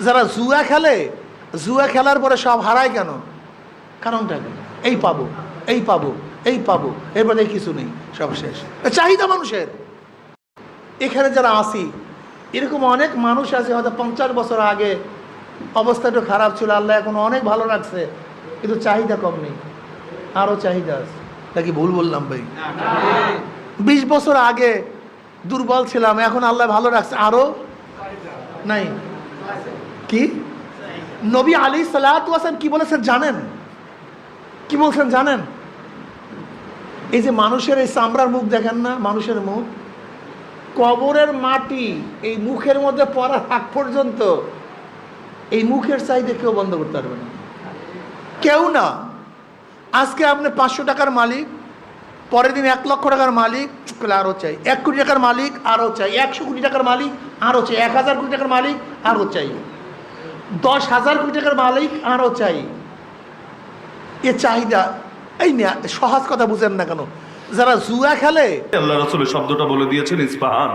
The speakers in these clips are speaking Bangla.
যারা জুয়া খেলে, জুয়া খেলার পরে সব হারায় কেন? কারণটা কি? এই পাবো, এই পাবো, এই পাবো, এরপরে কিছু নেই, সব শেষ। চাহিদা মানুষের। এখানে যারা আসি, এরকম অনেক মানুষ আছে, হয়তো 50 বছর আগে অবস্থা একটু খারাপ ছিল, আল্লাহ এখন অনেক ভালো রাখছে, কিন্তু চাহিদা কম নেই, আরও চাহিদা আছে। নাকি ভুল বললাম ভাই? 20 বছর আগে দুর্বল ছিলাম, এখন আল্লাহ ভালো রাখছে, আরও নাই। কি নবী আলাইহিস সালাতু ওয়াস সালাম কি বলেছেন জানেন? কি বলছেন জানেন? এই যে মানুষের এই চামড়ার মুখ দেখেন না, মানুষের মুখ, কবরের মাটি এই মুখের মধ্যে পড়ার আগ পর্যন্ত এই মুখের চাহিদা কেউ বন্ধ করতে পারবে না, কেউ না। আজকে আপনি 500 টাকার মালিক, পরের দিন 1 লক্ষ টাকার মালিক, আরও চাই 1 কোটি টাকার মালিক, আরও চাই 100 কোটি টাকার মালিক, আরও চাই 1000 কোটি টাকার মালিক, আরও চাই 10,000 কোটি টাকার মালিক, আরও চাই। এ চাহিদা, এই না সহজ কথা বুঝেন না কেন? যারা জুয়া খেলে, আল্লাহ রাসূল শব্দটা বলে দিয়েছেন ইস্পাহান।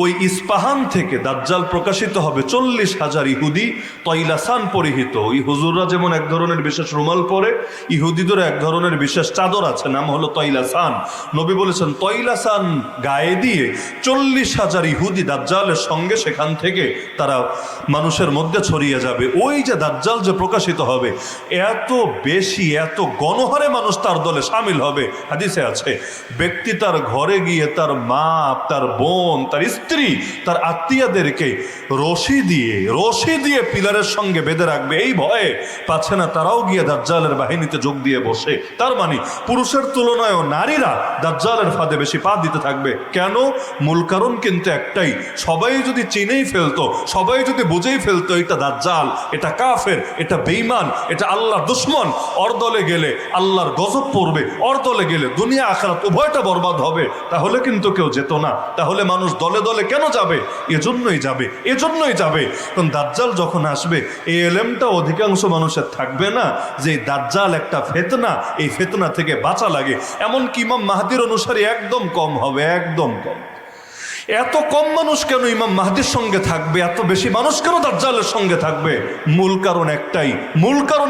ওই ইস্পাহান থেকে দাজ্জাল প্রকাশিত হবে 40,000 ইহুদি তৈলাসান পরিহিত। ওই হুজুররা যেমন এক ধরনের বিশেষ রুমাল পরে, ইহুদিদের এক ধরনের বিশেষ চাদর আছে, নাম হলো তৈলাসান। নবী বলেছেন তৈলাসান গায়ে দিয়ে 40,000 ইহুদি দাজ্জালের সঙ্গে সেখান থেকে তারা মানুষের মধ্যে ছড়িয়ে যাবে। ওই যে দাজ্জাল যে প্রকাশিত হবে, এত বেশি, এত গণহারে মানুষ তার দলে সামিল হবে। হাদিসে আছে ব্যক্তি তার ঘরে গিয়ে তার মা, তার বোন, তার স্ত্রী, তার আত্মীয়দেরকে রশি দিয়ে পিলারের সঙ্গে বেঁধে রাখবে, এই ভয়ে পাচ্ছে না তারাও গিয়ে দাজ্জালের বাহিনীতে যোগ দিয়ে বসে। তার মানে পুরুষের তুলনায়ও নারীরা দাজ্জালের ফাঁদে বেশি পা দিতে থাকবে। কেন? মূল কারণ কিন্তু একটাই, সবাই যদি চিনেই ফেলতো, সবাই যদি বুঝেই ফেলতো এটা দাজ্জাল, এটা কাফের, এটা বেঈমান, এটা আল্লাহর দুশমন, ওর দলে গেলে আল্লাহর গজব পড়বে, ওর দলে গেলে দুনিয়া আখিরাত উভয়টা বরবাদ হবে, তাহলে কিন্তু কেউ যেত না। তাহলে মানুষ দলে দলে কেন যাবে? এজন্যই যাবে। কারণ দাজ্জাল যখন আসবে, এই এলেমটা অধিকাংশ মানুষের থাকবে না যে দাজ্জাল একটা ফিতনা, এই ফিতনা থেকে বাঁচা লাগে। এমনকি ইমাম মাহদির অনুসারী একদম কম হবে, একদম কম। এত কম মানুষ কেন ইমাম মাহদির সঙ্গে থাকবে? এত বেশি মানুষ কেন দাজ্জালের সঙ্গে থাকবে? মূল কারণ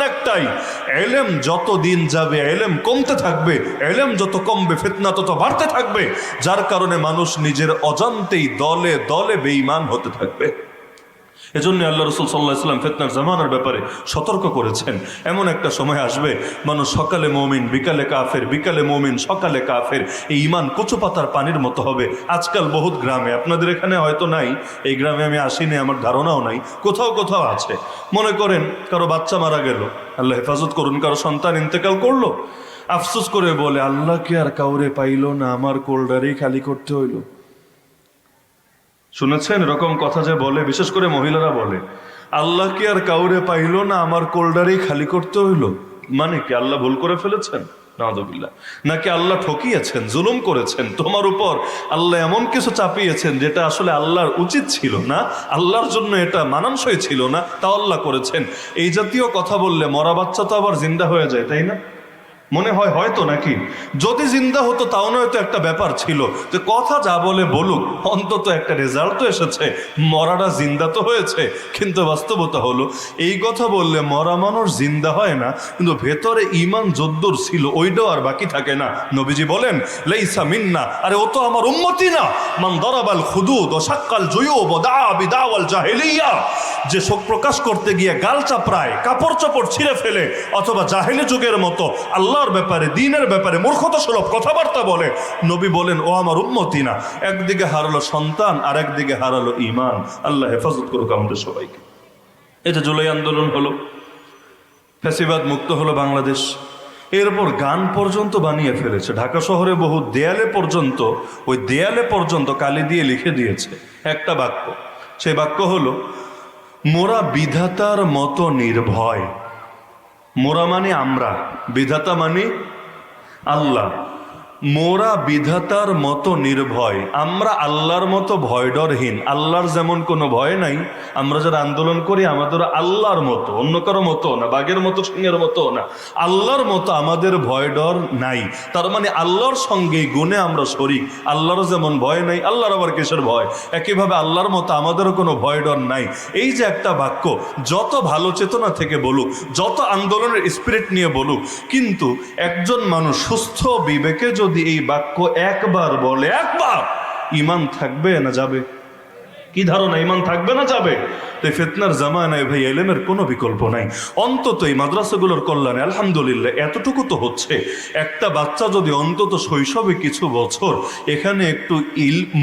একটাই, ইলম যত দিন যাবে ইলম কমতে থাকবে, ইলম যত কমবে ফিতনা তত বাড়তে থাকবে, যার কারণে মানুষ নিজের অজান্তেই দলে দলে বেঈমান হতে থাকবে। এজন্য আল্লাহ রাসূল সাল্লাল্লাহু আলাইহি ওয়াসাল্লাম ফিতনার জামানার ব্যাপারে সতর্ক করেছেন। এমন একটা সময় আসবে, মানুষ সকালে মুমিন, বিকালে কাফের, বিকালে মুমিন, সকালে কাফের। এই ঈমান কচু পাতার পানির মতো হবে। আজকাল বহুত গ্রামে, আপনাদের এখানে হয়তো নাই, এই গ্রামে আমি আসিনি, আমার ধারণাও নাই, কোথাও আছে। মনে করেন কারো বাচ্চা মারা গেল, আল্লাহ হেফাজত করুন, কারো সন্তান ইন্তেকাল করলো, আফসোস করে বলে আল্লাহ কি আর কাউরে পাইল না, আমার কোল্ডারেই খালি করতে হইল। শুনেছেন এরকম কথা যে বলে? বিশেষ করে মহিলারা বলে, আল্লাহ কি আর কাউরে পাইল না, আমার কোল্ডারেই খালি করতে হইল। মানে কি আল্লাহ ভুল করে ফেলেছেন? নাউযুবিল্লাহ। নাকি আল্লাহ ঠকিয়েছেন, জুলুম করেছেন তোমার উপর? আল্লাহ এমন কিছু চাপিয়েছেন যেটা আসলে আল্লাহর উচিত ছিল না, আল্লাহর জন্য এটা মানানসই ছিল না, তা আল্লাহ করেছেন। এই জাতীয় কথা বললে মরা বাচ্চা তো আবার জিন্দা হয়ে যায়, তাই না? মনে হয় হয়তো, নাকি? যদি জিন্দা হতো তাও নয়তো একটা ব্যাপার ছিল যে কথা যা বলে বলুক, অন্তত একটা রেজাল্ট তো এসেছে, মরাটা জিন্দা তো হয়েছে। কিন্তু বাস্তবতা হলো এই কথা বললে মরা মানুষ জিন্দা হয় না, কিন্তু ভেতরে ঈমান যদ্দুর ছিল ওইটাও আর বাকি থাকে না। নবীজি বলেন লাইসা মিন্না, আরে ও তো আমার উম্মতি না। মান দারাবাল খুদুদ ও শাক্কাল জুয়ুব ও দা বিদাওয়াল জাহিলিয়া, যে শোক প্রকাশ করতে গিয়ে গাল চাপড়ায়, কাপড় চোপড় ছিঁড়ে ফেলে, অথবা জাহিলি যুগের মতো আল্লাহর ব্যাপারে, দ্বীনের ব্যাপারে মূর্খতা সুলভ কথাবার্তা বলে, নবী বলেন ও আমার উম্মতি না। একদিকে হারালো সন্তান, আর একদিকে হারালো ঈমান। আল্লাহ হেফাজত করুক আমাদের সবাইকে। এটা জুলাই আন্দোলন হলো, ফ্যাসিবাদ মুক্ত হলো বাংলাদেশ, এরপর গান পর্যন্ত বানিয়ে ফেলেছে। ঢাকা শহরে বহু দেয়ালে পর্যন্ত, ওই দেয়ালে পর্যন্ত কালি দিয়ে লিখে দিয়েছে একটা বাক্য। সেই বাক্য হলো মোরা বিধাতার মতো নির্ভয়। মোরা মানে আমরা, বিধাতা মানে আল্লাহ। মোরা বিধাতার মতো নির্ভয়, আমরা আল্লাহর মতো ভয় ডরহীন। আল্লাহর যেমন কোনো ভয় নাই, আমরা যারা আন্দোলন করি আমাদের আল্লাহর মতো, অন্য কারো মতো না, বাঘের মতো সিংহের মতো না, আল্লাহর মতো আমাদের ভয় ডর নাই। তার মানে আল্লাহর সঙ্গে গুণে আমরা শরীক। আল্লাহর যেমন ভয় নাই, আল্লাহর আবার কিসের ভয়? একইভাবে আল্লাহর মতো আমাদেরও কোনো ভয় ডর নাই। এই যে একটা বাক্য, যত ভালো চেতনা থেকে বলুক, যত আন্দোলনের স্পিরিট নিয়ে বলুক, কিন্তু একজন মানুষ সুস্থ বিবেকে যদি এই বাক্য একবার বলে, একবার, ঈমান থাকবে না যাবে? কি ধারণা, ঈমান থাকবে না যাবে? তো ফিতনার জামানায় ভাই ইলমের কোনো বিকল্প নাই। অন্তত এই মাদ্রাসাগুলোর কল্যাণে আলহামদুলিল্লাহ এতটুকু তো হচ্ছে, একটা বাচ্চা যদি অন্তত শৈশবে কিছু বছর এখানে একটু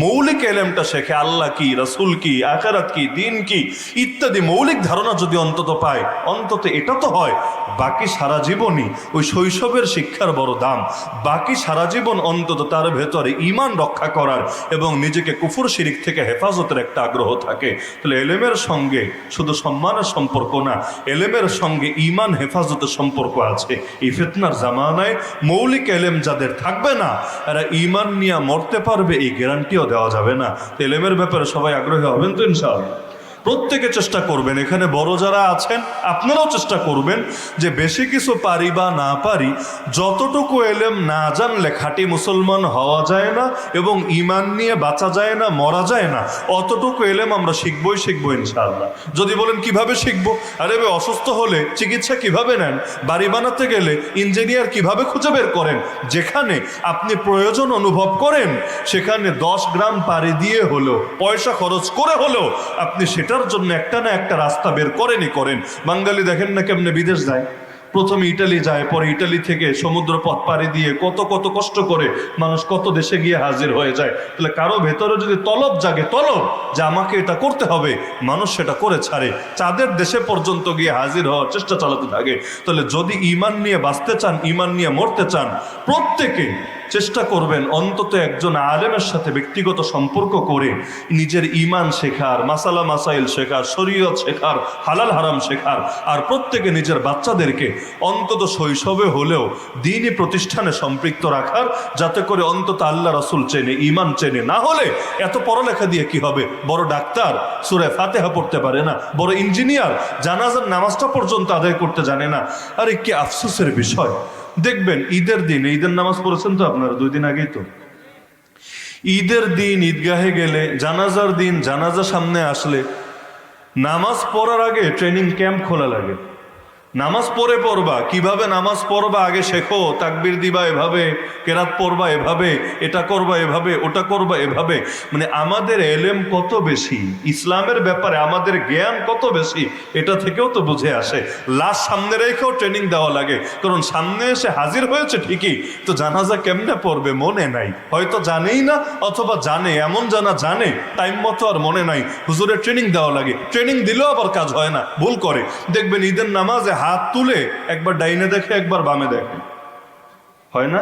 মৌলিক ইলমটা শেখে, আল্লাহ কি, রাসূল কি, আখিরাত কি, দ্বীন কি ইত্যাদি মৌলিক ধারণা যদি অন্তত পায়, অন্তত এটা তো হয়, বাকি সারা জীবনই ওই শৈশবের শিক্ষার বড় দাম। বাকি সারা জীবন অন্তত তার ভেতরে ঈমান রক্ষা করার এবং নিজেকে কুফর শিরিক থেকে হেফাজতের একটা আগ্রহ থাকে। তাহলে ইলমের সঙ্গে শুধু সম্মানের সম্পর্ক না, ইলমের সঙ্গে ঈমান হেফাজতের সম্পর্ক আছে। এই ফিতনার জামানায় মৌলিক ইলম যাদের থাকবে না, এরা ঈমান নিয়ে মরতে পারবে এই গ্যারান্টিও দেওয়া যাবে না। তো ইলমের ব্যাপারে সবাই আগ্রহী হবেন তো ইনশাআল্লাহ? প্রত্যেকে চেষ্টা করবেন, এখানে বড় যারা আছেন আপনারাও চেষ্টা করবেন যে বেশি কিছু পারি বা না পারি, যতটুকু এলেম না জানলে খাঁটি মুসলমান হওয়া যায় না এবং ঈমান নিয়ে বাঁচা যায় না, মরা যায় না, অতটুকু এলেম আমরা শিখবো ইনশাআল্লাহ। যদি বলেন কিভাবে শিখবো, আরে ভাই অসুস্থ হলে চিকিৎসা কিভাবে নেন, বাড়ি বানাতে গেলে ইঞ্জিনিয়ার কিভাবে খুঁজে বের করেন, যেখানে আপনি প্রয়োজন অনুভব করেন সেখানে 10 গ্রাম পাড়ি দিয়ে হলেও, পয়সা খরচ করে হলেও আপনি সেটার জন্য একটা না একটা রাস্তা বের করেন। বাঙালি দেখেন না কেমনে বিদেশ যায়, প্রথমে ইটালি যায়, পরে ইটালি থেকে সমুদ্র পথ পাড়ি দিয়ে কত কষ্ট করে মানুষ কত দেশে গিয়ে হাজির হয়ে যায়। তাহলে কারো ভেতরে যদি তলব জাগে, তলব যে আমাকে এটা করতে হবে, মানুষ সেটা করে ছাড়ে, চাঁদের দেশে পর্যন্ত গিয়ে হাজির হওয়ার চেষ্টা চালাতে থাকে। তাহলে যদি ঈমান নিয়ে বাঁচতে চান, ঈমান নিয়ে মরতে চান, প্রত্যেকে চেষ্টা করবেন অন্তত একজন আলেমের সাথে ব্যক্তিগত সম্পর্ক করে নিজের ঈমান শেখার, মাসালা মাসাইল শেখার, শরীয়ত শেখার, হালাল হারাম শেখার। আর প্রত্যেকে নিজের বাচ্চাদেরকে অন্তত শৈশবে হলেও দ্বীনি প্রতিষ্ঠানে সম্পৃক্ত রাখার, যাতে করে অন্তত আল্লাহ রাসূল চেনে, ঈমান চেনে। না হলে এত পড়ালেখা দিয়ে কি হবে? বড় ডাক্তার সূরা ফাতিহা পড়তে পারে না, বড় ইঞ্জিনিয়ার জানাজার নামাজটা পর্যন্ত আদায় করতে জানে না। আরে কি আফসোসের বিষয়। দেখবেন ঈদের দিন, ঈদের নামাজ পড়েছেন তো আপনারা 2 দিন আগেই তো, ঈদের দিন ঈদগাহে গেলে, জানাজার দিন জানাজা সামনে আসলে, নামাজ পড়ার আগে ট্রেনিং ক্যাম্প খোলা লাগে। নামাজ পড়বা, কিভাবে নামাজ পড়বা আগে শেখো, তাকবীর দিবা এভাবে, কেরাত পড়বা এভাবে, এটা করবা এভাবে, ওটা করবা এভাবে। মানে আমাদের এলেম কত বেশি, ইসলামের ব্যাপারে আমাদের জ্ঞান কত বেশি, এটা থেকেও তো বুঝে আসে। লাশ সামনে রেখেও ট্রেনিং দেওয়া লাগে, কারণ সামনে এসে হাজির হয়েছে ঠিকই, তো জানাজা কেমনে পড়বে মনে নাই, হয়তো জানেই না, অথবা জানে, এমন জানে টাইম মতো আর মনে নাই, হুজুরের ট্রেনিং দেওয়া লাগে। ট্রেনিং দিলেও আবার কাজ হয় না, ভুল করে। দেখবেন ঈদের নামাজে হাত তুলে একবার ডাইনে দেখে একবার বামে দেখে, হয় না?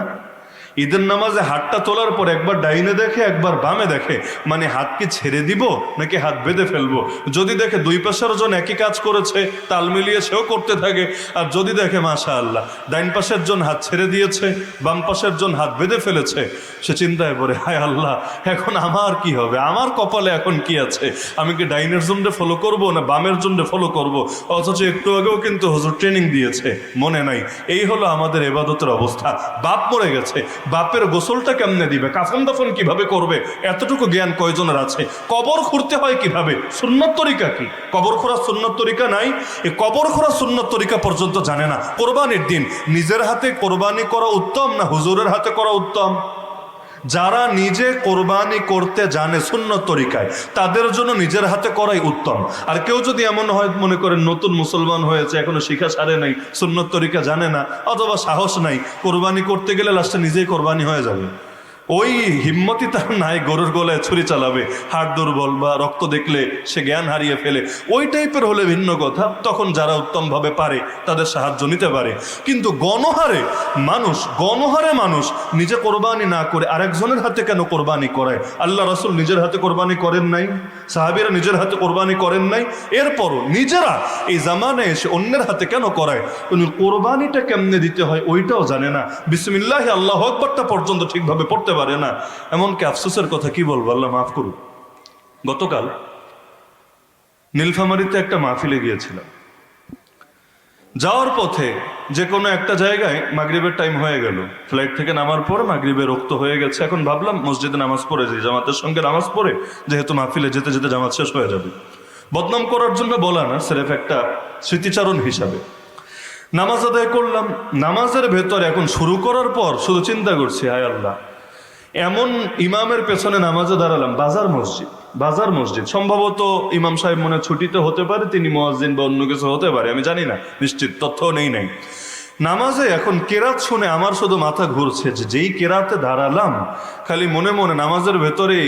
ঈদের নামাজে হাতটা তোলার পর একবার ডাইনে দেখে একবার বামে দেখে, মানে হাত কি ছেড়ে দিব নাকি হাত বেঁধে ফেলবো? যদি দেখে 2 পাশের জন একই কাজ করেছে, তাল মিলিয়ে সেও করতে থাকে, আর যদি দেখে মাশাআল্লাহ ডাইন পাশের জন হাত ছেড়ে দিয়েছে, বাম পাশের জন হাত বেঁধে ফেলেছে, সে চিন্তায় পড়ে, হায় আল্লাহ, এখন আমার কি হবে, আমার কপালে এখন কি আছে, আমি কি ডাইনের জন্য ফলো করব না বামের জন্য ফলো করব? অথচ একটু আগেও কিন্তু হুজুর ট্রেনিং দিয়েছে, মনে নাই। এই হলো আমাদের ইবাদতের অবস্থা। বাপ মরে গেছে, বাপের গোসলটা কেমনে দিবে, কাফন দাফন কিভাবে করবে, এতটুকু জ্ঞান কয়জনের আছে? কবর খুঁড়তে হয় কিভাবে, সুন্নত তরিকা কি, কবর খোঁড়া সুন্নত তরিকা নাই, এই কবর খোঁড়া সুন্নত তরিকা পর্যন্ত জানে না। কোরবানির দিন নিজের হাতে কোরবানি করা উত্তম না হুজুরের হাতে করা উত্তম? যারা নিজে কোরবানি করতে জানে সুন্নত তরিকায়, তাদের জন্য নিজের হাতে করাই উত্তম। আর কেউ যদি এমন হয়, মনে করেন নতুন মুসলমান হয়েছে, এখনো শিখা সারে নাই, সুন্নত তরিকা জানে না, অথবা সাহস নাই, কোরবানি করতে গেলে লাস্টে নিজেই কোরবানি হয়ে যাবে, ওই হিম্মতি তার নাই গরুর গলায় ছুরি চালাবে, হাড় দুর্বল বা রক্ত দেখলে সে জ্ঞান হারিয়ে ফেলে, ওই টাইপের হলে ভিন্ন কথা, তখন যারা উত্তমভাবে পারে তাদের সাহায্য নিতে পারে। কিন্তু গণহারে মানুষ নিজে কোরবানি না করে আরেকজনের হাতে কেন কোরবানি করায়? আল্লাহ রাসূল নিজের হাতে কোরবানি করেন নাই, সাহাবীরা নিজের হাতে কোরবানি করেন নাই, এরপরও নিজেরা এই জামানায় এসে অন্যের হাতে কেন করায়? উনি কোরবানিটা কেমনে দিতে হয় ওইটাও জানে না, বিসমিল্লাহি আল্লাহু আকবারটা পর্যন্ত ঠিকভাবে পড়তে পারে না। এমনকি আফসোসের কথা কি বলবো, আল্লাহ মাফ করুন, গতকাল নীলফামারীতে একটা মাহফিলে গিয়েছিলাম। যাওয়ার পথে যে কোনো একটা জায়গায় মাগরিবের টাইম হয়ে গেল, ফ্লাইট থেকে নামার পর মাগরিবের রক্ত হয়ে গেছে। এখন ভাবলাম মসজিদে নামাজ পড়ে যাই, জামাতের সঙ্গে নামাজ পড়ে, যেহেতু মাহফিলে যেতে যেতে জামাত শেষ হয়ে যাবে। বদনাম করার জন্য বলা না, সিরেফ একটা স্মৃতিচারণ হিসাবে নামাজ আদায় করলাম। নামাজের ভেতরে এখন শুরু করার পর শুধু চিন্তা করছি, হায় আল্লাহ, এমন ইমামের পেছনে নামাজে দাঁড়ালাম, বাজার মসজিদ, সম্ভবত ইমাম সাহেব মনে ছুটিতে হতে পারে, তিনি মুয়াজ্জিন বা অন্য কিছু হতে পারে, আমি জানি না, নিশ্চিত তথ্য নেই। নামাজে এখন কেরাত শুনে আমার শুধু মাথা ঘুরছে যে যেই কেরাতে দাঁড়ালাম, খালি মনে মনে নামাজের ভেতরেই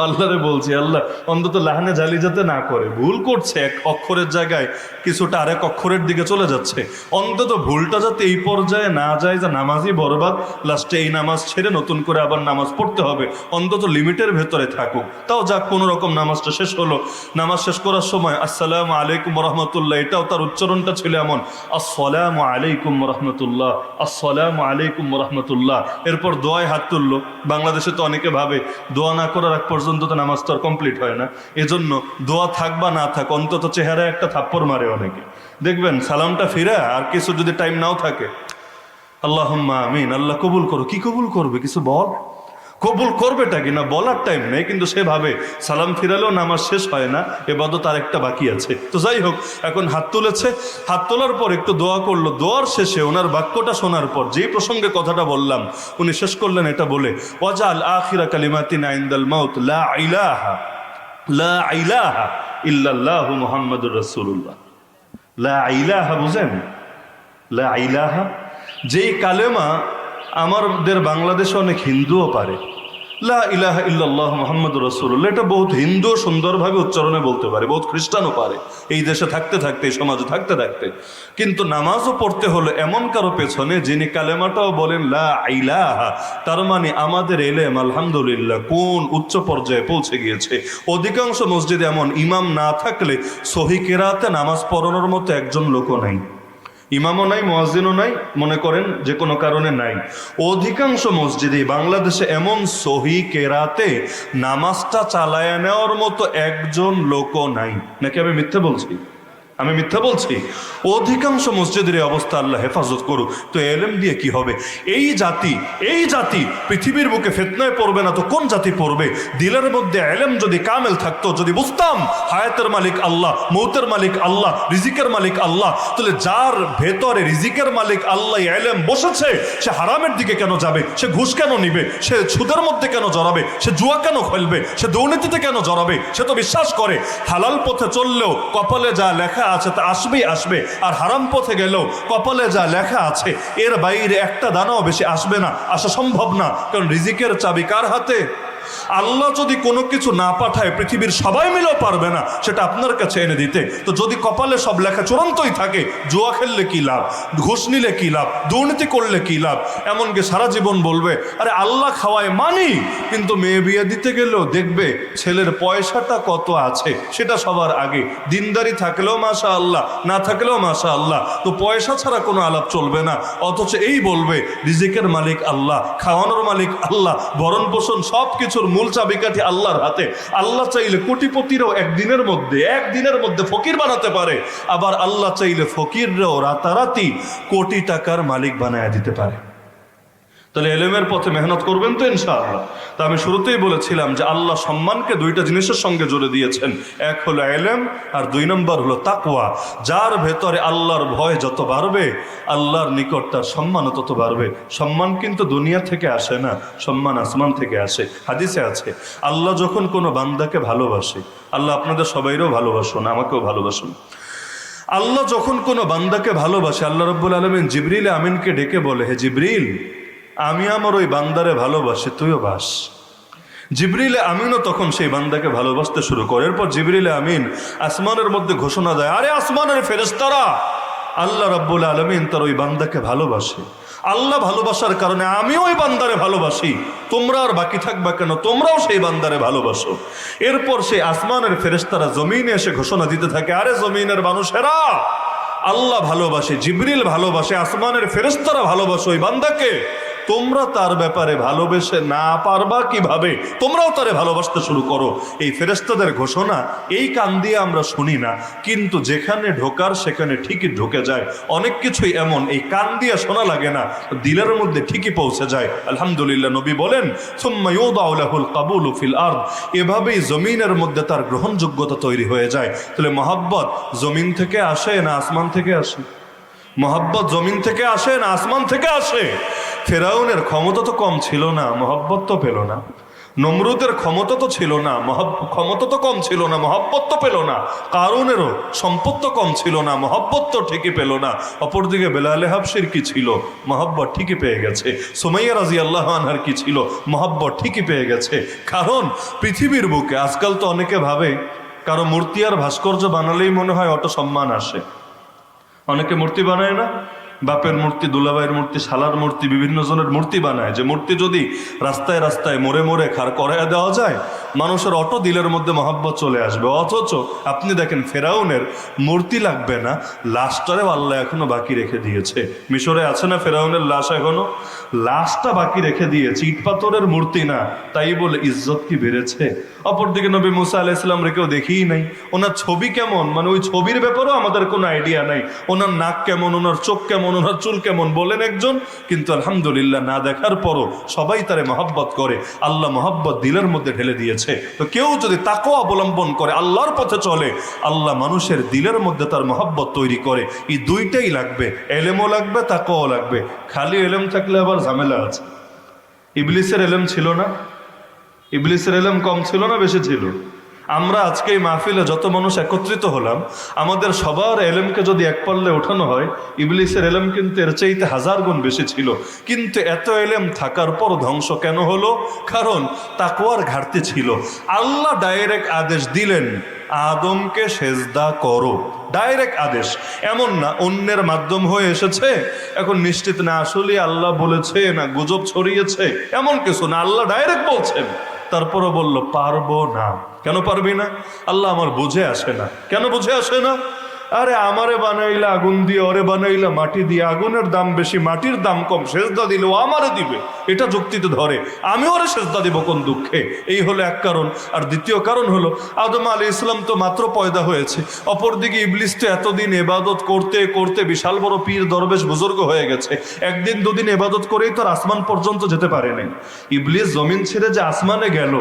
আল্লাহরে বলছি, আল্লাহ অন্তত লাহানে জালি যাতে না করে, ভুল করছে এক অক্ষরের জায়গায় কিছুটা আরেক অক্ষরের দিকে চলে যাচ্ছে, অন্তত ভুলটা যাতে এই পর্যায়ে না যায় যে নামাজই বরবাদ, লাস্টে এই নামাজ ছেড়ে নতুন করে আবার নামাজ পড়তে হবে, অন্তত লিমিটের ভেতরে থাকুক। তাও যাক, কোনো রকম নামাজটা শেষ হলো। নামাজ শেষ করার সময় আসসালামু আলাইকুম রহমতুল্লাহ, এটাও তার উচ্চারণটা ছিল এমন, আসসালামু আলাইকুম রহমতুল্লাহ, আসসালামু আলাইকুম রহমতুল্লাহ। এরপর দোয়ায় হাত তুললো। বাংলাদেশে তো অনেকে ভাবে দোয়া না করার আগ পর্যন্ত তো নামাজ তো আর কমপ্লিট হয় না, এজন্য দোয়া থাক বা না থাক অন্তত চেহারায় একটা থাপ্পড় মারে অনেকে, দেখবেন সালামটা ফিরা আর কিছু যদি টাইম নাও থাকে, আল্লাহুম্মা আমিন, আল্লাহ কবুল করো। কি কবুল করবে? কিছু বল, কবুল করবেটা কিনা বলার টাইম নেই, কিন্তু সেভাবে সালাম ফিরালেও নামাজ শেষ হয় না, এবাদত আর একটা বাকি আছে। তো যাই হোক, এখন হাত তুলেছে, হাত তোলার পর একটু দোয়া করলো। দোয়ার শেষে ওনার বাক্যটা শোনার পর যেই প্রসঙ্গে কথাটা বললাম, উনি শেষ করলেন এটা বলে, ওয়াজাল আখিরা কালিমাতিনা ইনদাল মাউত লা ইলাহা ইল্লাল্লাহু মুহাম্মাদুর রাসূলুল্লাহ। লা ইলাহা বুঝেন? লা ইলাহা, যেই কালেমা আমাদের বাংলাদেশে অনেক হিন্দুও পারে, লা ইলাহা ইল্লাল্লাহু মুহাম্মাদুর রাসূলুল্লাহ, এটা বহুত হিন্দু সুন্দরভাবে উচ্চারণে বলতে পারে, বহুত খ্রিস্টানও পারে, এই দেশে থাকতে থাকতে, এই সমাজে থাকতে থাকতে। কিন্তু নামাজও পড়তে হলো এমন কারো পেছনে যিনি কালেমাটাও বলেন লা ইলাহা, তার মানে আমাদের এলেম আলহামদুলিল্লাহ কোন উচ্চ পর্যায়ে পৌঁছে গিয়েছে। অধিকাংশ মসজিদে এমন ইমাম না থাকলে সহি কেরাতে নামাজ পড়ানোর মতো একজন লোকও নাই, ইমামও নাই, মুয়াজ্জিনও নাই, মনে করেন যে কোনো কারণে নাই। অধিকাংশ মসজিদে বাংলাদেশে এমন সহি কেরাতে নামাজটা চালায় নেওয়ার মতো একজন লোকও নাই। নাকি আমি মিথ্যে বলছি? আমি মিথ্যা বলছি? অধিকাংশ মসজিদের এই অবস্থা, আল্লাহ হেফাজত করুক। তো এলেম দিয়ে কি হবে? এই জাতি পৃথিবীর বুকে ফিতনায় পড়বে না তো কোন জাতি পড়বে? দিলের মধ্যে এলেম যদি কামেল থাকতো, যদি বুঝতাম হায়াতের মালিক আল্লাহ, মৌতের মালিক আল্লাহ, রিজিকের মালিক আল্লাহ, তাহলে যার ভেতরে রিজিকের মালিক আল্লাহ এলেম বসেছে, সে হারামের দিকে কেন যাবে? সে ঘুষ কেন নিবে? সে সুদের মধ্যে কেন জড়াবে? সে জুয়া কেন খেলবে? সে দুর্নীতিতে কেন জড়াবে? সে তো বিশ্বাস করে হালাল পথে চললেও কপালে যা লেখা আছে তা আসবে, আর হারাম পথে গেলেও কপালে যা লেখা আছে এর বাইরে একটা দানাও বেশি আসবে না, আসা সম্ভব না। কারণ রিজিকের চাবি কার হাতে? আল্লাহ যদি কোনো কিছু না পাঠায় পৃথিবীর সবাই মিলেও পারবে না সেটা আপনার কাছে এনে দিতে। তো যদি কপালে সব লেখা চূড়ান্তই থাকে, জুয়া খেললে কি লাভ, ঘুষ নিলে কি লাভ, দুর্নীতি করলে কি লাভ? এমনকি সারা জীবন বলবে আরে আল্লাহ খাওয়ায় মানি, কিন্তু মেয়ে বিয়ে দিতে গেলেও দেখবে ছেলের পয়সাটা কত আছে সেটা সবার আগে। দিনদারি থাকলেও মাশা আল্লাহ, না থাকলেও মাশা আল্লাহ, তো পয়সা ছাড়া কোনো আলাপ চলবে না। অথচ এই বলবে রিজিকের মালিক আল্লাহ, খাওয়ানোর মালিক আল্লাহ, ভরণ পোষণ সব কিছুর মূল চাবিকাঠি আল্লাহর হাতে। আল্লাহ চাইলে কোটিপতিরাও একদিনের মধ্যে ফকির বানাতে পারে, আবার আল্লাহ চাইলে ফকিররাও রাতারাতি কোটি টাকার মালিক বানায় দিতে পারে। তাহলে এলেমের পথে মেহনত করবেন তো ইনশাআল্লাহ। তা আমি শুরুতেই বলেছিলাম যে আল্লাহ সম্মানকে দুইটা জিনিসের সঙ্গে জুড়ে দিয়েছেন, এক হলো এলেম আর দুই নম্বর হলো তাকওয়া। যার ভেতরে আল্লাহর ভয় যত বাড়বে, আল্লাহর নিকট তার সম্মানও তত বাড়বে। সম্মান কিন্তু দুনিয়া থেকে আসে না, সম্মান আসমান থেকে আসে। হাদিসে আছে আল্লাহ যখন কোনো বান্দাকে ভালোবাসে, আল্লাহ আপনাদের সবাইরও ভালোবাসুন, আমাকেও ভালোবাসুন, আল্লাহ যখন কোনো বান্দাকে ভালোবাসে, আল্লাহ রাব্বুল আলামিন জিবরিল আমিনকে ডেকে বলে, হে জিবরিল, আমি আমার ওই বান্দারে ভালোবাসি, তুইও বাস। জিবরিলে আমিনও তখন সেই বান্দাকে ভালোবাসতে শুরু করে। এরপর জিবরিলে আমিন আসমানের মধ্যে ঘোষণা দেয়, আরে আসমানের ফেরেশতারা, আল্লাহ রাব্বুল আলামিন তার ওই বান্দাকে ভালোবাসে। আল্লাহ ভালোবাসার কারণে আমিও ওই বান্দারে ভালোবাসি, তোমরা আর বাকি থাকবা কেন, তোমরাও সেই বান্দারে ভালোবাসো। এরপর সেই আসমানের ফেরেশতারা জমিনে এসে ঘোষণা দিতে থাকে, আরে জমিনের মানুষেরা, আল্লাহ ভালোবাসে, জিবরিল ভালোবাসে, আসমানের ফেরেশতারা ভালোবাসে ওই বান্দাকে, তোমরা তার ব্যাপারে ভালোবেসে না পারবা কিভাবে, তোমরাও তারে ভালোবাসতে শুরু করো। এই ফেরেশতাদের ঘোষণা এই কান দিয়ে আমরা শুনি না, কিন্তু যেখানে ঢোকার সেখানে ঠিকই ঢুকে যায়। অনেক কিছুই এমন এই কান দিয়ে শোনা লাগে না, দিলের মধ্যে ঠিকই পৌঁছে যায়। আলহামদুলিল্লাহ, নবী বলেন সুম্মা ইউদাউ লাহুল কাবুলু ফিল আরদ, এভাবেই জমিনের মধ্যে তার গ্রহণযোগ্যতা তৈরি হয়ে যায়। তাহলে মহব্বত জমিন থেকে আসে না আসমান থেকে আসে? মহব্বত জমিন থেকে আসে না আসমান থেকে আসে? ফেরাউনের ক্ষমতা তো কম ছিল না, মহব্বত তো পেল না। নমরুদের ক্ষমতা তো ছিল না, ক্ষমতা তো কম ছিল না, মহব্বত তো পেল না। কারুনেরও সম্পদ তো কম ছিল না, মহব্বত তো ঠিকই পেল না। অপরদিকে বেলালে হাবশির কি ছিল? মহব্বত ঠিকই পেয়ে গেছে। সুমাইয়া রাদিয়াল্লাহু আনহার কি ছিল? মহব্বত ঠিকই পেয়ে গেছে। কারণ পৃথিবীর বুকে আজকাল তো অনেকে ভাবে কারো মূর্তি আর ভাস্কর্য বানালেই মনে হয় অত সম্মান আসে। অনেকে মূর্তি বানায় না, বাপের মূর্তি, দুলাভাইয়ের মূর্তি, শালার মূর্তি, বিভিন্ন জনের মূর্তি বানায়, যে মূর্তি যদি রাস্তায় রাস্তায় মোড়ে মোড়ে খাড় করাইয়া দেওয়া যায়, মানুষের অটো দিলের মধ্যে মহব্বত চলে আসবে। অথচ আপনি দেখেন ফেরাউনের মূর্তি লাগবে না, লাশটারেও আল্লাহ এখনো বাকি রেখে দিয়েছে। মিশরে আছে না ফেরাউনের লাশ, এখনো লাশটা বাকি রেখে দিয়েছে, ইট পাথরের মূর্তি না, তাই বলে ইজ্জত কি বেড়েছে? অপরদিকে নবী মুসা আলাইহিস সালাম রেখেও দেখিই নাই, ওনার ছবি কেমন, মানে ওই ছবির ব্যাপারেও আমাদের কোনো আইডিয়া নাই। ওনার নাক কেমন, ওনার চোখ কেমন, ওনার চুল কেমন বলেন একজন, কিন্তু আলহামদুলিল্লাহ না দেখার পরও সবাই তারে মহব্বত করে। আল্লাহ মহব্বত দিলের মধ্যে ঢেলে দিয়েছে। তো কেউ যদি তাকওয়া অবলম্বন করে, আল্লাহর পথে চলে, আল্লাহ মানুষের দিলের মধ্যে তার মহব্বত তৈরি করে। এই দুইটাই লাগবে, এলেমও লাগবে, তাকওয়াও লাগবে। খালি এলেম থাকলে আবার ঝামেলা আছে। ইবলিসের এলেম ছিল না? ইবলিসের এলেম কম ছিল না বেশি ছিল? আমরা আজকে এই মাহফিলে যত মানুষ একত্রিত হলাম, আমাদের সবার এলেমকে যদি এক পাল্লে ওঠানো হয়, ইবলিসের এলেম কিন্তু এর চাইতে 1000 গুণ বেশি ছিল। কিন্তু এত এলেম থাকার পর ধ্বংস কেন হলো? কারণ তাকওয়ার ঘাটতি ছিল। আল্লাহ ডাইরেক্ট আদেশ দিলেন, আদমকে সেজদা করো, ডাইরেক্ট আদেশ। এমন না অন্যের মাধ্যম হয়ে এসেছে, এখন নিশ্চিত না আসলে আল্লাহ বলেছে না গুজব ছড়িয়েছে, এমন কিছু না, আল্লাহ ডাইরেক্ট বলছেন। তারপরও বলল পারবো না। কেন পারবি না? আল্লাহ আমার বুঝে আসে না। কেন বুঝে আসে না? আরে আমারে বানাইলা আগুন দিয়ে, ওরে বানাইলা মাটি দিয়ে, আগুনের দাম বেশি, মাটির দাম কম, সেজদা দিলে ও আমারে দিবে, এটা যুক্তিতে ধরে, আমি ওরে সেজদা দিব কোন দুঃখে? এই হলো এক কারণ। আর দ্বিতীয় কারণ হলো আদম আলাইহিস সালাম তো মাত্র পয়দা হয়েছে, অপরদিকে ইবলিস তো এতদিন ইবাদত করতে করতে বিশাল বড় পীর দরবেশ বুজুর্গ হয়ে গেছে, একদিন দুদিন ইবাদত করেই তো আর আসমান পর্যন্ত যেতে পারে নাই। ইবলিস জমিন ছেড়ে যে আসমানে গেল,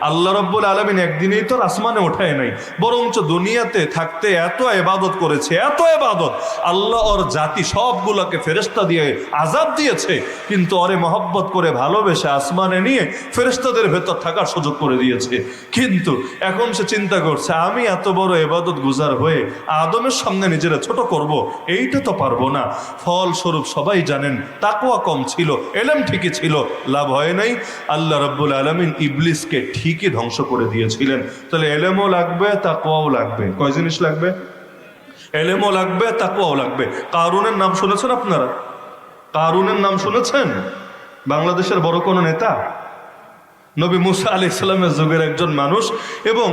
আল্লাহ রাব্বুল আলামিন একদিনেই তো আর আসমানে ওঠায় নাই, বরঞ্চ দুনিয়াতে থাকতে এত ইবাদত করেছে, এত ইবাদত, আল্লাহ ওর জাতি সবগুলোকে ফেরেশতা দিয়ে আযাব দিয়েছে, কিন্তু ওরে মহব্বত করে ভালোবেসে আসমানে নিয়ে ফেরেশতাদের ভেতর থাকার সুযোগ করে দিয়েছে। কিন্তু এখন সে চিন্তা করছে, আমি এত বড় ইবাদত গুজার হয়ে আদমের সামনে নিজেরা ছোট করব, এইটা তো পারবো না। ফলস্বরূপ সবাই জানেন তাকওয়া কম ছিল, এলেম ঠিকই ছিল, লাভ হয় নাই। আল্লাহ রাব্বুল আলামিন ইবলিসকে ঠিকই ধ্বংস করে দিয়েছিলেন। তাহলে এলেমও লাগবে, তাকওয়াও লাগবে। কয় জিনিস লাগবে? এলেমও লাগবে, তাকওয়াও লাগবে। কারুনের নাম শুনেছেন আপনারা? কারুনের নাম শুনেছেন? বাংলাদেশের বড় কোনো নেতা? নবী মুসা আলাইহিস সালামের যুগের একজন মানুষ। এবং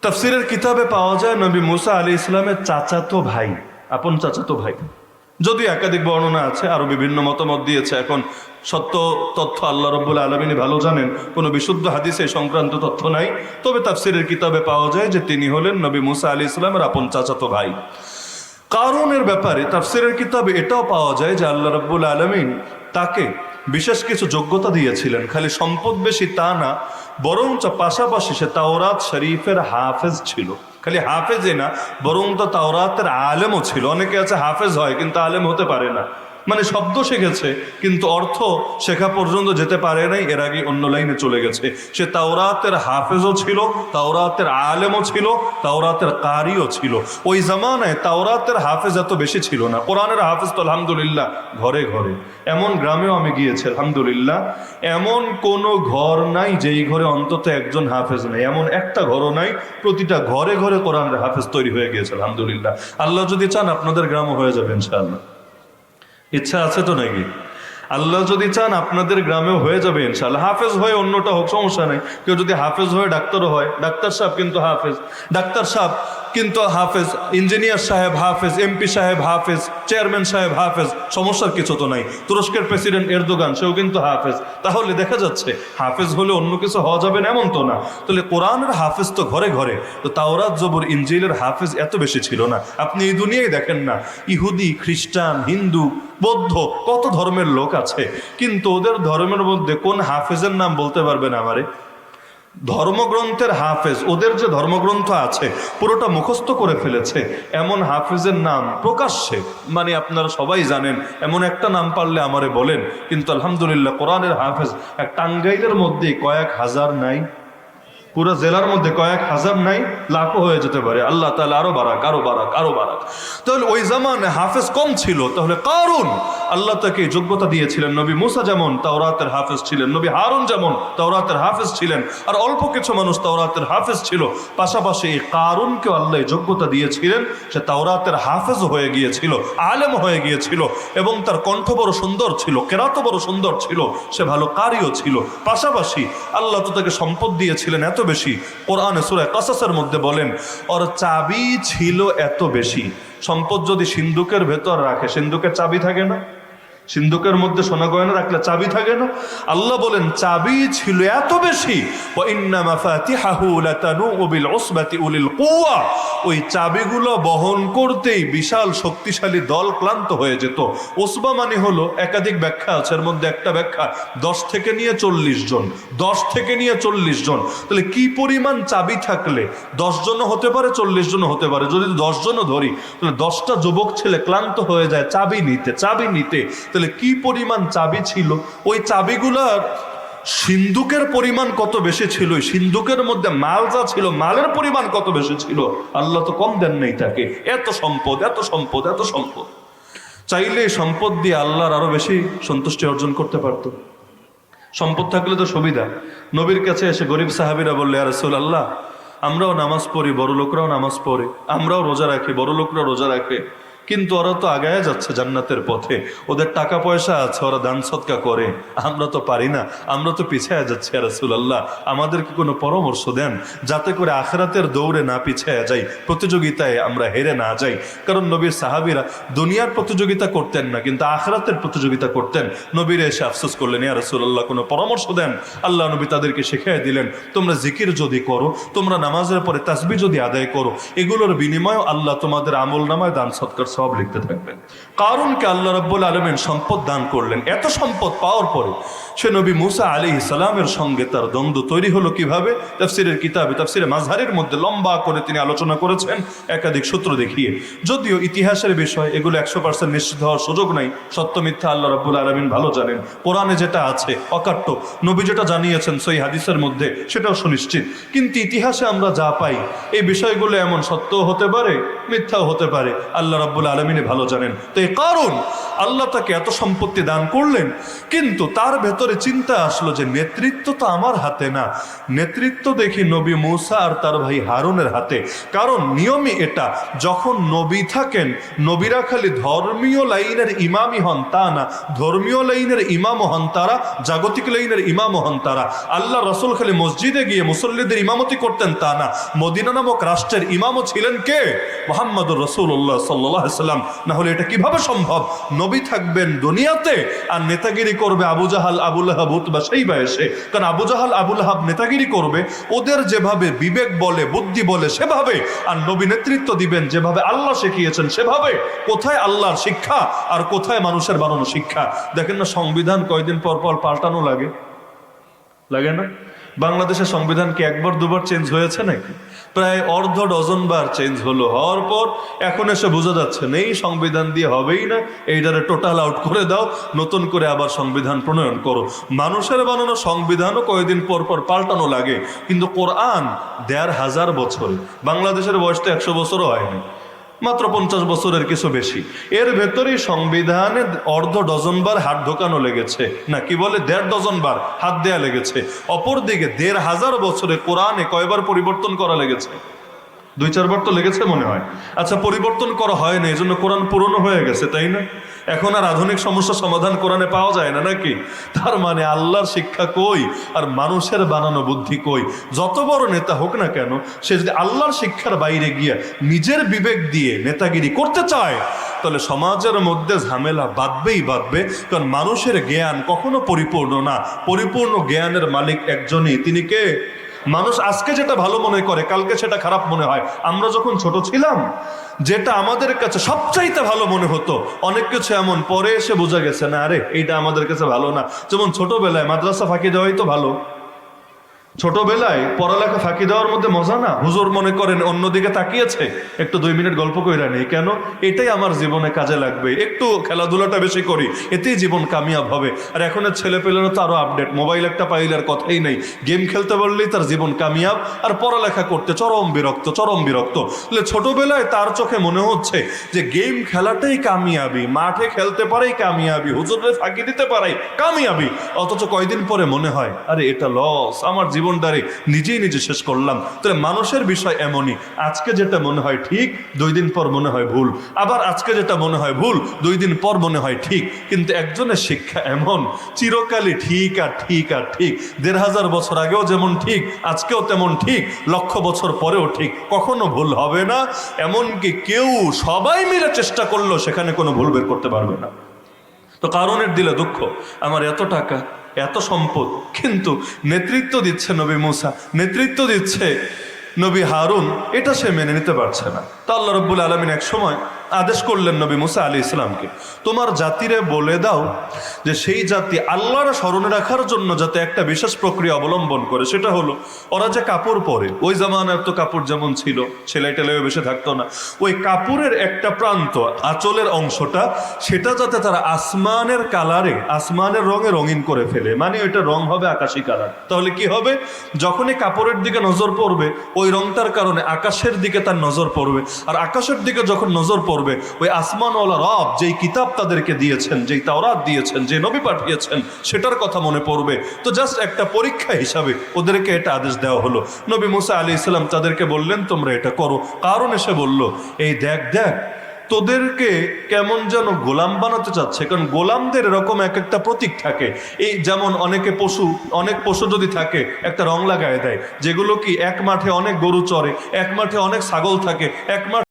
তাফসীরের কিতাবে পাওয়া যায় নবী মুসা আলাইহিস সালামের চাচাতো ভাই, আপন চাচাতো ভাই। যদি একাধিক বর্ণনা আছে, আরো বিভিন্ন মতামত দিয়েছে। এখন সত্য তথ্য আল্লাহ রাব্বুল আলামিন ভালো জানেন, কোনো বিশুদ্ধ হাদিসে সংক্রান্ত তথ্য নাই। তবে তাফসীরের কিতাবে পাওয়া যায় যে তিনি হলেন নবী মুসা আলাইহিস সালামের আপন চাচাতো ভাই। কারুনের ব্যাপারে তাফসীরের কিতাবে এটাও পাওয়া যায় যে আল্লাহ রাব্বুল আলামিন তাকে বিশেষ কিছু যোগ্যতা দিয়েছিলেন। খালি সম্পদ বেশি তা না, বরঞ্চ পাশাপাশি সে তাওরাত শরীফের হাফেজ ছিল। খালি হাফেজই না, বরং তো তাওরাতের আলেমও ছিল। অনেকে আছে হাফেজ হয় কিন্তু আলেম হতে পারে না। মানে শব্দ শিখেছে কিন্তু অর্থ শেখা পর্যন্ত যেতে পারে নাই, এর আগে অন্য লাইনে চলে গেছে। সে তাওরাতের হাফেজও ছিল, তাওরাতের আলেমও ছিল, তাওরাতের কারিও ছিল। ওই জামানায় তাওরাতের হাফেজ এত বেশি ছিল না, কোরআনের হাফেজ তো আলহামদুলিল্লাহ ঘরে ঘরে। এমন গ্রামেও আমি গিয়েছি আলহামদুলিল্লাহ, এমন কোনো ঘর নাই যেই ঘরে অন্তত একজন হাফেজ নাই, এমন একটা ঘরও নাই, প্রতিটা ঘরে ঘরে কোরআনের হাফেজ তৈরি হয়ে গিয়েছে আলহামদুলিল্লাহ। আল্লাহ যদি চান আপনাদের গ্রামও হয়ে যাবে ইনশাআল্লাহ। ইচ্ছা আছে তো নাকি? আল্লাহ যদি চান আপনাদের গ্রামেও হয়ে যাবে ইনশাআল্লাহ। হাফেজ হয়ে অন্যটা হোক, সমস্যা নেই। কেউ যদি হাফেজ হয়ে ডাক্তারও হয়, ডাক্তার সাহেব কিন্তু হাফেজ, ডাক্তার সাহেব কিন্তু হাফেজ, ইঞ্জিনিয়ার সাহেব হাফেজ, এমপি সাহেব হাফেজ, চেয়ারম্যান সাহেব হাফেজ, সমস্যার কিছু তো নাই। তুরস্কের প্রেসিডেন্ট এরদোগান সেও কিন্তু হাফেজ। তাহলে দেখা যাচ্ছে হাফেজ হলে অন্য কিছু হওয়া যাবে না এমন তো না। তাহলে কোরআনের হাফেজ তো ঘরে ঘরে, তো তাওরাত জবুর ইনজিলের হাফেজ এত বেশি ছিল না। আপনি এই দুনিয়ায় দেখেন না, ইহুদি, খ্রিস্টান, হিন্দু, বৌদ্ধ, কত ধর্মের লোক আছে, কিন্তু ওদের ধর্মের মধ্যে কোন হাফেজের নাম বলতে পারবেন আমারে? ধর্মগ্রন্থের হাফেজ, ওদের যে ধর্মগ্রন্থ আছে পুরোটা মুখস্থ করে ফেলেছে, এমন হাফেজের নাম প্রকাশ্যে মানে আপনারা সবাই জানেন, এমন একটা নাম পারলে আমারে বলেন। কিন্তু আলহামদুলিল্লাহ কোরআনের হাফেজ এক টাঙ্গাইলের মধ্যে কয়েক হাজার নাই, পুরো জেলার মধ্যে কয়েক হাজার নাই, লাখও হয়ে যেতে পারে। আল্লাহ তাআলা আরো বারাক, আরো বারাক, আরো বারাক। তাহলে ওই জামানে হাফেজ কম ছিল, তাহলে কারুন আল্লাহ তাকে যোগ্যতা দিয়েছিলেন। নবী মুসা যেমন তাওরাতের হাফেজ ছিলেন, নবী হারুন যেমন তাওরাতের হাফেজ ছিলেন, আর অল্প কিছু মানুষ তাওরাতের হাফেজ ছিল। পাশাপাশি এই কারুনকে আল্লাহ যোগ্যতা দিয়েছিলেন, সে তাওরাতের হাফেজ হয়ে গিয়েছিল, আলেম হয়ে গিয়েছিল, এবং তার কণ্ঠ বড় সুন্দর ছিল, কেরাত বড় সুন্দর ছিল, সে ভালো কারিও ছিল। পাশাপাশি আল্লাহ তো তাকে সম্পদ দিয়েছিলেন এত বেশি, কোরআনে সূরা কাসাসের মধ্যে বলেন ওর চাবি ছিল এত বেশি। সম্পদ যদি সিন্ধুকের ভেতর রাখে, সিন্ধুকের চাবি থাকে না? সিন্ধুকের মধ্যে সোনা গয়না রাখলে চাবি থাকে না? আল্লাহ বলেন চাবি ছিল এত বেশি, ওয়া ইন্না মাফাতিহাহু লাতানূউ বিল উসবাতি উলিল কুওয়া, ওই চাবিগুলো বহন করতেই বিশাল শক্তিশালী দল ক্লান্ত হয়ে যেত। উসবা মানে হলো, একাধিক ব্যাখ্যা আছে, এর মধ্যে একটা ব্যাখ্যা 10 থেকে নিয়ে 40 জন, 10 থেকে নিয়ে 40 জন। তাহলে কি পরিমাণ চাবি থাকলে 10 জনও হতে পারে, 40 জনও হতে পারে। যদি 10 জনও ধরি, তাহলে 10টা যুবক ছেলে ক্লান্ত হয়ে যায় চাবি নিতে, চাবি নিতে। তাহলে কি পরিমাণ চাবি ছিল? ওই চাবিগুলার সিন্ধুকের পরিমাণ কত বেশি ছিল, সিন্ধুকের মধ্যে মাল যা ছিল মালের পরিমাণ কত বেশি ছিল। আল্লাহ তো কম দেন নাই তাকে, এত সম্পদ, এত সম্পদ, এত সম্পদ। চাইলে সম্পদ দিয়ে আল্লাহর আরো বেশি সন্তুষ্টি অর্জন করতে পারতো। সম্পদ থাকলে তো সুবিধা। নবীর কাছে এসে গরিব সাহাবীরা বললে, ইয়া রাসূলুল্লাহ, আমরাও নামাজ পড়ি, বড় লোকরাও নামাজ পড়ে, আমরাও রোজা রাখি, বড় লোকরা রোজা রাখে, কিন্তু ওরা তো আগায় যাচ্ছে জান্নাতের পথে, ওদের টাকা পয়সা আছে, ওরা দান সদকা করে, আমরা তো পারি না, আমরা তো পিছায় যাচ্ছি। ইয়া রাসূলুল্লাহ, আমাদেরকে কোনো পরামর্শ দেন যাতে করে আখিরাতের দৌড়ে না পিছায় যাই, প্রতিযোগিতায় আমরা হেরে না যাই। কারণ নবীর সাহাবীরা দুনিয়ার প্রতিযোগিতা করতেন না, কিন্তু আখিরাতের প্রতিযোগিতা করতেন। নবীর এসে আফসোস করলেন, ইয়া রাসূলুল্লাহ কোনো পরামর্শ দেন। আল্লাহ নবী তাদেরকে শিখিয়ে দিলেন, তোমরা জিকির যদি করো, তোমরা নামাজের পরে তাসবিহ যদি আদায় করো, এগুলোর বিনিময়ে আল্লাহ তোমাদের আমল নামায় দান সদকার সব লিখতে থাকবেন। কারুনকে আল্লাহ রাব্বুল আলামিন সম্পদ দান করলেন। এত সম্পদ পাওয়ার পরে সে নবী মুসা আলাইহিস সালামের সঙ্গে তার দ্বন্দ্ব তৈরি হলো কিভাবে? তাফসীরের কিতাবে, তাফসীরে মাযহারের মধ্যে লম্বা করে তিনি আলোচনা করেছেন একাধিক সূত্র দেখিয়ে। যদিও ইতিহাসের বিষয়, এগুলো 100% নিশ্চিত হওয়ার সুযোগ নাই, সত্য মিথ্যা আল্লাহ রাব্বুল আলামিন ভালো জানেন। কোরআনে যেটা আছে অকাট্য, নবী যেটা জানিয়েছেন সহিহ হাদিসের মধ্যে সেটাও সুনিশ্চিত। কিন্তু ইতিহাসে আমরা যা পাই, এই বিষয়গুলো এমন সত্যও হতে পারে, মিথ্যাও হতে পারে, আল্লাহ রাব্বুল আলামিন ভালো জানেন। তো এই কারণ আল্লাহ তাকে এত সম্পত্তি দান করলেন, কিন্তু তার ভেতরে চিন্তা আসলো যে নেতৃত্ব তো আমার হাতে না, নেতৃত্ব দেখি নবী মুসা আর তার ভাই হারুনের হাতে। কারণ নিয়মই এটা, যখন নবী থাকেন, নবীরা খালি ধর্মীয় লাইনের ইমামই হন তা না, ধর্মীয় লাইনের ইমামও হন তারা, জাগতিক লাইনের ইমামও হন তারা। আল্লাহ রাসূল খালি মসজিদে গিয়ে মুসল্লিদের ইমামতি করতেন তা না, মদিনা নামক রাষ্ট্রের ইমামও ছিলেন কে? মুহাম্মদুর রাসূলুল্লাহ সাল্লাল্লাহু আলাইহি সাল্লাম। না হলে এটা কিভাবে সম্ভব? নবী থাকবেন দুনিয়াতে আর নেতাগিরি করবে আবু জাহাল, আবু লাহাব, উতবা, শাইবা এসে। কারণ আবু জাহাল, আবু লাহাব নেতাগিরি করবে ওদের যেভাবে বিবেক বলে, বুদ্ধি বলে সেভাবে, আর নবী নেতৃত্ব দিবেন যেভাবে আল্লাহ শিখিয়েছেন সেভাবে। কোথায় আল্লাহর শিক্ষা আর কোথায় মানুষের বানানো শিক্ষা? দেখেন না সংবিধান কয়দিন পর পর পাল্টানো লাগে, লাগে না? বাংলাদেশের সংবিধান কি একবার দুবার চেঞ্জ হয়েছে নাকি? প্রায় অর্ধ ডজন বার চেঞ্জ হলো, হওয়ার পর এখন এসে বোঝা যাচ্ছে না এই সংবিধান দিয়ে হবেই না, এইটারে টোটাল আউট করে দাও, নতুন করে আবার সংবিধান প্রণয়ন করো। মানুষের বানানো সংবিধানও কয়েকদিন পর পর পাল্টানো লাগে, কিন্তু কোরআন ১,৫০০ বছরে, বাংলাদেশের বয়স তো ১০০ বছরও হয়নি, মাত্র ৫০ বছরের কিছু বেশি, এর ভেতরেই সংবিধানে অর্ধ ডজন বার হাত ঢোকানো লেগেছে, না কি বলে ১.৫ ডজন বার হাত দেয়া লেগেছে। অপরদিকে ১,৫০০ বছরে কোরআনে কয়বার পরিবর্তন করা লেগেছে? ২-৪ বার তো লেগেছে মনে হয়। আচ্ছা, পরিবর্তন করা হয় না, এই জন্য কোরআন পুরনো হয়ে গেছে, তাই না? এখন আর আধুনিক সমস্যা সমাধান কোরআনে পাওয়া যায় না নাকি? তার মানে আল্লাহর শিক্ষা কই আর মানুষের বানানো বুদ্ধি কই? যত বড় নেতা হোক না কেন, সে যদি আল্লাহর শিক্ষার বাইরে গিয়ে নিজের বিবেক দিয়ে নেতাগিরি করতে চায়, তাহলে সমাজের মধ্যে ঝামেলা বাঁধবে। কারণ মানুষের জ্ঞান কখনো পরিপূর্ণ না, পরিপূর্ণ জ্ঞানের মালিক একজনই, তিনি কে? মানুষ আজকে যেটা ভালো মনে করে কালকে সেটা খারাপ মনে হয়। আমরা যখন ছোট ছিলাম যেটা আমাদের কাছে সবচাইতে ভালো মনে হতো, অনেক কিছু এমন পরে এসে বোঝা গেছে না, আরে এইটা আমাদের কাছে ভালো না। যেমন ছোটবেলায় মাদ্রাসা ফাঁকি দেওয়াই তো ভালো, ছোটবেলায় পড়ালেখা ফাঁকি দেওয়ার মধ্যে মজা না? হুজুর মনে করেন অন্যদিকে তাকিয়েছে, একটু 2 মিনিট গল্প কইরা নেই, কেন? এটাই আমার জীবনে কাজে লাগবে, একটু খেলাধুলাটা বেশি করি, এতেই জীবন কামিয়াব হবে। আর এখনের ছেলে পেলেরা তো আরো আপডেট, মোবাইল একটা পাইলে আর কথাই নেই, গেম খেলতে পারলেই তার জীবন কামিয়াব, আর পড়ালেখা করতে চরম বিরক্ত। ছোটবেলায় তার চোখে মনে হচ্ছে যে গেম খেলাটাই কামিয়াবি, মাঠে খেলতে পারেই কামিয়াবি, হুজুরে ফাঁকি দিতে পারাই কামিয়াবি। অথচ কয়দিন পরে মনে হয় আরে এটা লস, আমার জীবনটারে নিজে শেষ করলাম। তাহলে মানুষের বিষয় এমনই, আজকে যেটা মনে হয় ঠিক 2 দিন পর মনে হয় ভুল, আবার আজকে যেটা মনে হয় ভুল 2 দিন পর মনে হয় ঠিক। কিন্তু একজনের শিক্ষা এমন, চিরকালই ঠিক আর ঠিক। ১,৫০০ বছর আগেও যেমন ঠিক, আজকেও তেমন ঠিক, ১,০০০ বছর পরেও ঠিক, কখনো ভুল হবে না। এমনকি কেউ সবাই মিলে চেষ্টা করলো সেখানে কোনো ভুল বের করতে পারবে না। তো কারণের দিলে দুঃখ, আমার এত টাকা, এত সম্পদ, কিন্তু নেতৃত্ব দিচ্ছে নবী মুসা, নেতৃত্ব দিচ্ছে নবী হারুন, এটা সে মেনে নিতে পারছে না। তা আল্লাহ রাব্বুল আলামিন এক সময় আদেশ করলেন নবী মুসা আলাইহিস সালামকে, তোমার জাতিরে বলে দাও যে সেই জাতি আল্লাহর স্মরণে রাখার জন্য যাতে একটা বিশেষ প্রক্রিয়া অবলম্বন করে, সেটা হলো ওরা যে কাপড় পরে, ওই জামানার তো কাপড় যেমন ছিল সেলাই টেলাই বেশি থাকতো না, ওই কাপড়ের একটা প্রান্ত, আঁচলের অংশটা, সেটা যাতে তারা আসমানের কালারে, আসমানের রঙে রঙিন করে ফেলে, মানে ওইটা রং হবে আকাশি কালার। তাহলে কি হবে, যখনই কাপড়ের দিকে নজর পড়বে ওই রংটার কারণে আকাশের দিকে তার নজর পড়বে, আর আকাশের দিকে যখন নজর পড়বে ওই আসমানওয়ালা রব যেই কিতাব তাদেরকে দিয়েছেন, যেই তাওরাত দিয়েছেন, যে নবী পাঠিয়েছেন, সেটার কথা মনে পড়বে। তো জাস্ট একটা পরীক্ষা হিসাবে ওদেরকে এটা আদেশ দেওয়া হলো। নবী মুসা আলাইহিস সালাম তাদেরকে বললেন তোমরা এটা করো। কারণ এসে বলল, এই দেখ তোদেরকে কেমন যেন গোলাম বানাতে চাচ্ছে, কারণ গোলামদের এরকম এক একটা প্রতীক থাকে। এই যেমন অনেক পশু যদি থাকে একটা রং লাগায় দেয়, যেগুলো কি এক মাঠে অনেক গরু চড়ে, এক মাঠে অনেক ছাগল থাকে, এক মাঠে